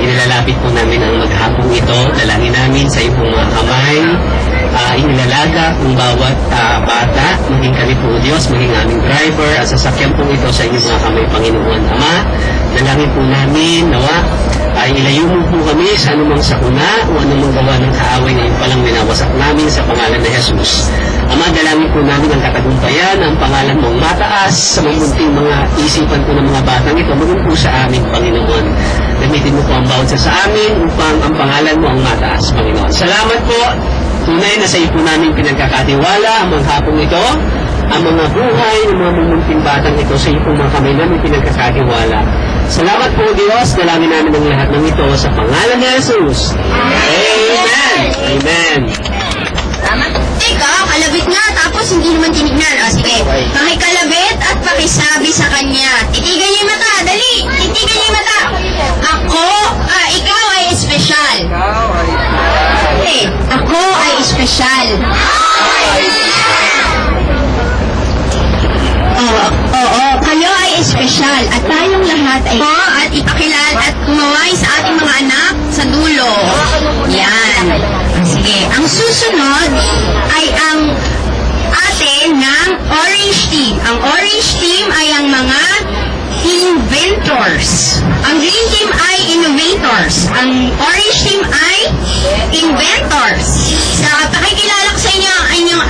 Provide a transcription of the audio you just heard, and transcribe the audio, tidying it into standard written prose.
Inilalapit po namin ang maghapong ito. Dalangin namin sa iyong mga kamay. Inilalaga kung bawat bata, maging kami po Diyos, maging aming driver, at sasakyan po ito sa inyong mga kamay, Panginoon Ama. Dalangin po namin, nawa, ilayo mo po kami sa anumang sakuna o anumang gawa ng kaaway na palang winawasak namin sa pangalan ng Jesus. Ama, dalangin po namin ang katagumpayan, ang pangalan mong mataas sa mamunting mga isipan po ng mga batang ito, maging po sa amin, Panginoon. Gamitin mo po ang bawat sa amin upang ang pangalan mo ang mataas, Panginoon. Salamat po. Tunay na sa iyo po namin pinagkakatiwala ang mga hapong ito, ang mga buhay ng mga mumunting batang ito sa iyo po mga kamay namin pinagkakatiwala. Salamat po Diyos, dalangin namin ang lahat ng ito sa pangalan ni Jesus. Amen! Amen! Teka, kalabit nga, tapos hindi naman tinignan. O sige, pakikalabit at pakisabi sa kanya. Titigan niyo yung mata, dali! Titigan niyo yung mata! Ikaw ay espesyal. Ako ay espesyal. Oo, kayo ay espesyal at tayong lahat ay at ipakilala at kumaway sa ating mga anak sa dulo. Yan. Sige, ang susunod ay ang atin ng orange team. Ang orange team ay ang mga inventors. Ang green team ay innovators. Ang orange team ay inventors. Sa pakikilala ko sa inyo ang inyong